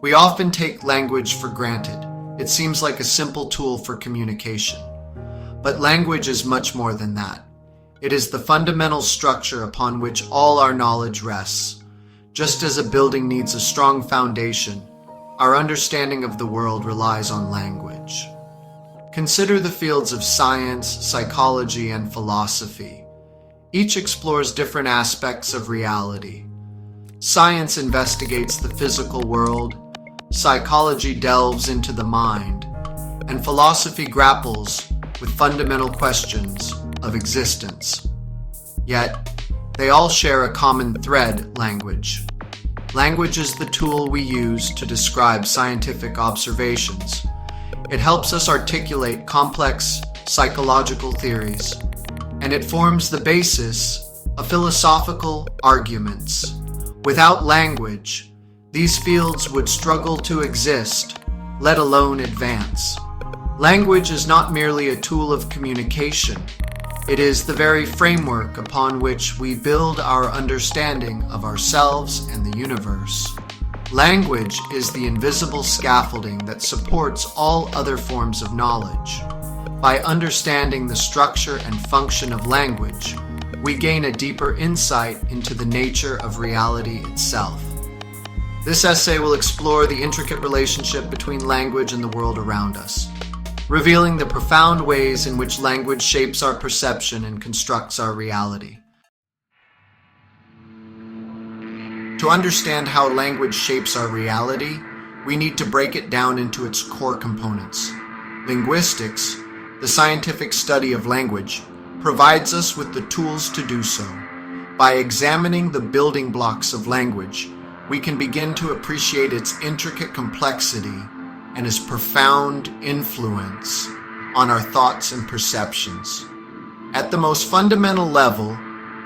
We often take language for granted. It seems like a simple tool for communication. But language is much more than that. It is the fundamental structure upon which all our knowledge rests. Just as a building needs a strong foundation, our understanding of the world relies on language. Consider the fields of science, psychology, and philosophy. Each explores different aspects of reality. Science investigates the physical world, psychology delves into the mind, and philosophy grapples with fundamental questions of existence. Yet, they all share a common thread: language. Language is the tool we use to describe scientific observations. It helps us articulate complex psychological theories, and it forms the basis of philosophical arguments. Without language, these fields would struggle to exist, let alone advance. Language is not merely a tool of communication. It is the very framework upon which we build our understanding of ourselves and the universe. Language is the invisible scaffolding that supports all other forms of knowledge. By understanding the structure and function of language, we gain a deeper insight into the nature of reality itself. This essay will explore the intricate relationship between language and the world around us, revealing the profound ways in which language shapes our perception and constructs our reality. To understand how language shapes our reality, we need to break it down into its core components. Linguistics, the scientific study of language, provides us with the tools to do so. By examining the building blocks of language, we can begin to appreciate its intricate complexity and its profound influence on our thoughts and perceptions. At the most fundamental level,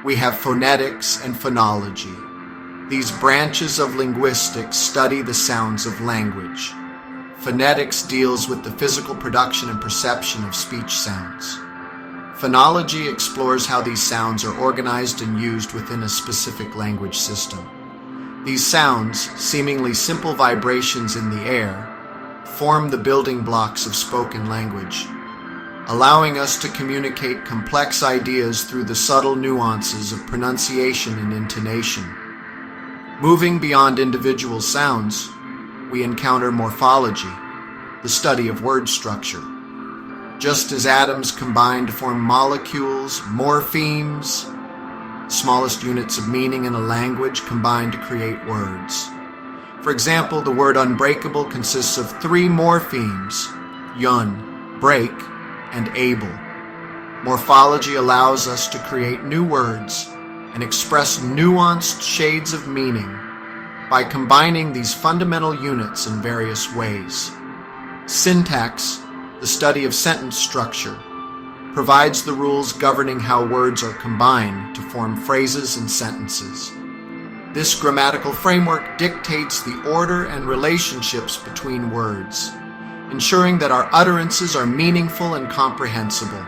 we have phonetics and phonology. These branches of linguistics study the sounds of language. Phonetics deals with the physical production and perception of speech sounds. Phonology explores how these sounds are organized and used within a specific language system. These sounds, seemingly simple vibrations in the air, form the building blocks of spoken language, allowing us to communicate complex ideas through the subtle nuances of pronunciation and intonation. Moving beyond individual sounds, we encounter morphology, the study of word structure. Just as atoms combine to form molecules, morphemes, smallest units of meaning in a language, combine to create words. For example, the word unbreakable consists of 3 morphemes: yun, break, and able. Morphology allows us to create new words and express nuanced shades of meaning by combining these fundamental units in various ways. Syntax, the study of sentence structure, provides the rules governing how words are combined to form phrases and sentences. This grammatical framework dictates the order and relationships between words, ensuring that our utterances are meaningful and comprehensible.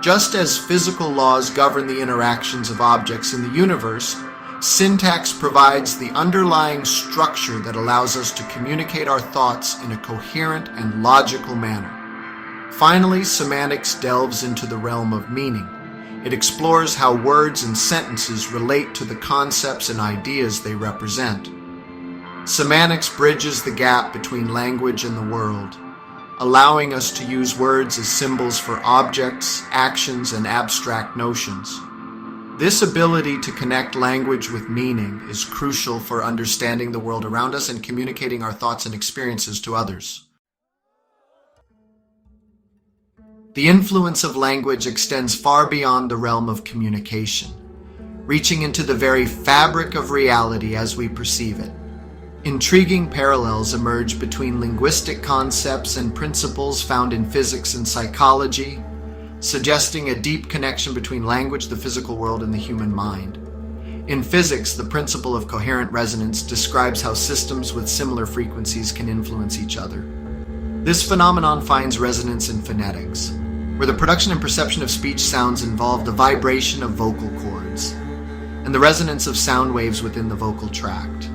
Just as physical laws govern the interactions of objects in the universe, syntax provides the underlying structure that allows us to communicate our thoughts in a coherent and logical manner. Finally, semantics delves into the realm of meaning. It explores how words and sentences relate to the concepts and ideas they represent. Semantics bridges the gap between language and the world, allowing us to use words as symbols for objects, actions, and abstract notions. This ability to connect language with meaning is crucial for understanding the world around us and communicating our thoughts and experiences to others. The influence of language extends far beyond the realm of communication, reaching into the very fabric of reality as we perceive it. Intriguing parallels emerge between linguistic concepts and principles found in physics and psychology, suggesting a deep connection between language, the physical world, and the human mind. In physics, the principle of coherent resonance describes how systems with similar frequencies can influence each other. This phenomenon finds resonance in phonetics, where the production and perception of speech sounds involve the vibration of vocal cords and the resonance of sound waves within the vocal tract.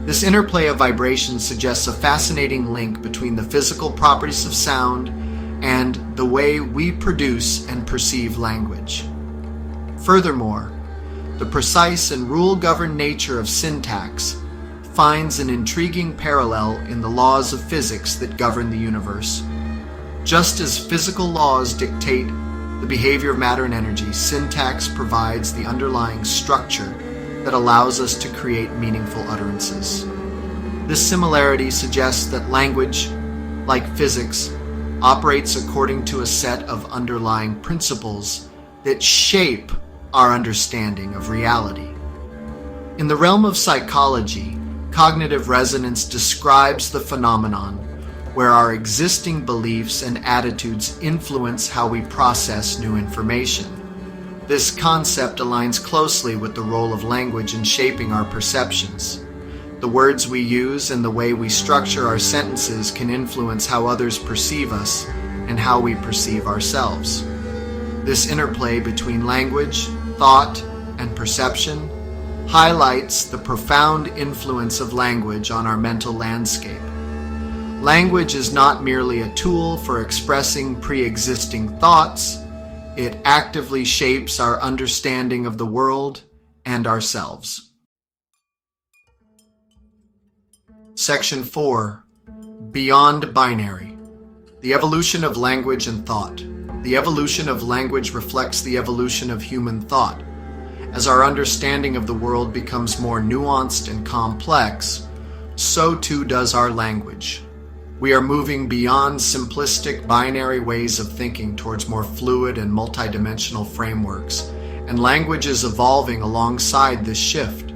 This interplay of vibrations suggests a fascinating link between the physical properties of sound and the way we produce and perceive language. Furthermore, the precise and rule-governed nature of syntax finds an intriguing parallel in the laws of physics that govern the universe. Just as physical laws dictate the behavior of matter and energy, syntax provides the underlying structure that allows us to create meaningful utterances. This similarity suggests that language, like physics, operates according to a set of underlying principles that shape our understanding of reality. In the realm of psychology, cognitive resonance describes the phenomenon where our existing beliefs and attitudes influence how we process new information. This concept aligns closely with the role of language in shaping our perceptions. The words we use and the way we structure our sentences can influence how others perceive us and how we perceive ourselves. This interplay between language, thought, and perception highlights the profound influence of language on our mental landscape. Language is not merely a tool for expressing pre-existing thoughts, it actively shapes our understanding of the world and ourselves. Section 4. Beyond Binary. The evolution of language and thought. The evolution of language reflects the evolution of human thought. As our understanding of the world becomes more nuanced and complex, so too does our language. We are moving beyond simplistic binary ways of thinking towards more fluid and multidimensional frameworks, and language is evolving alongside this shift.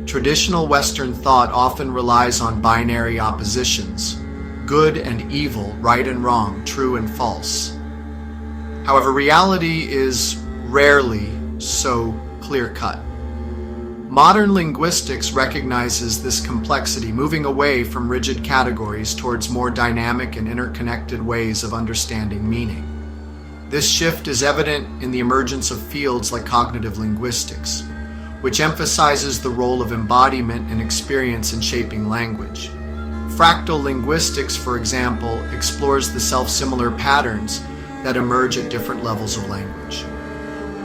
Traditional Western thought often relies on binary oppositions, good and evil, right and wrong, true and false. However, reality is rarely so clear-cut. Modern linguistics recognizes this complexity, moving away from rigid categories towards more dynamic and interconnected ways of understanding meaning. This shift is evident in the emergence of fields like cognitive linguistics, which emphasizes the role of embodiment and experience in shaping language. Fractal linguistics, for example, explores the self-similar patterns that emerge at different levels of language.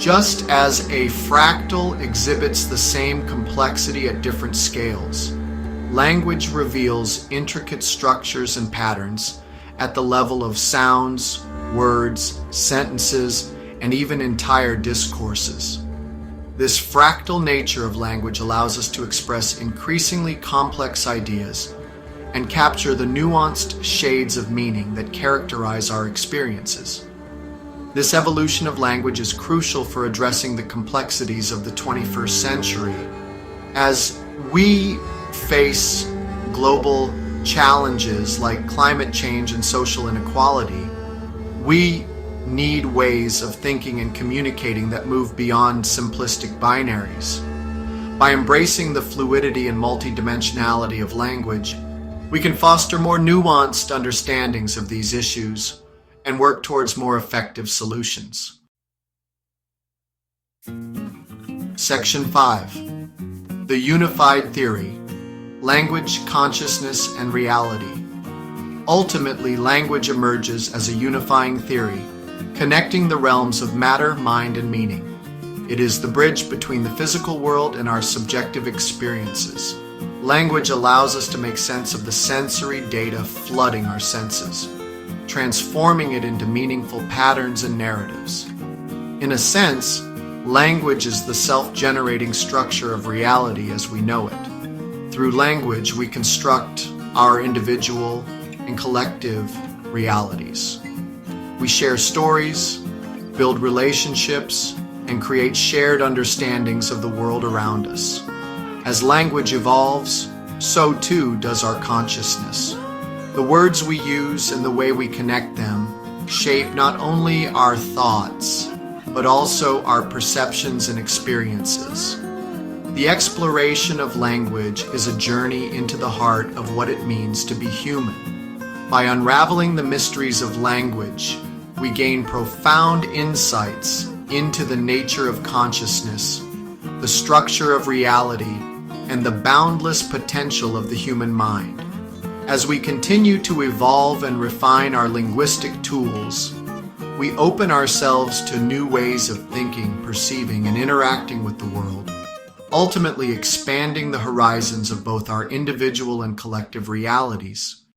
Just as a fractal exhibits the same complexity at different scales, language reveals intricate structures and patterns at the level of sounds, words, sentences, and even entire discourses. This fractal nature of language allows us to express increasingly complex ideas and capture the nuanced shades of meaning that characterize our experiences. This evolution of language is crucial for addressing the complexities of the 21st century. As we face global challenges like climate change and social inequality, we need ways of thinking and communicating that move beyond simplistic binaries. By embracing the fluidity and multidimensionality of language, we can foster more nuanced understandings of these issues and work towards more effective solutions. Section 5. The Unified Theory. Language, Consciousness, and Reality. Ultimately, language emerges as a unifying theory, connecting the realms of matter, mind, and meaning. It is the bridge between the physical world and our subjective experiences. Language allows us to make sense of the sensory data flooding our senses, transforming it into meaningful patterns and narratives. In a sense, language is the self-generating structure of reality as we know it. Through language, we construct our individual and collective realities. We share stories, build relationships, and create shared understandings of the world around us. As language evolves, so too does our consciousness. The words we use and the way we connect them shape not only our thoughts, but also our perceptions and experiences. The exploration of language is a journey into the heart of what it means to be human. By unraveling the mysteries of language, we gain profound insights into the nature of consciousness, the structure of reality, and the boundless potential of the human mind. As we continue to evolve and refine our linguistic tools, we open ourselves to new ways of thinking, perceiving, and interacting with the world, ultimately expanding the horizons of both our individual and collective realities.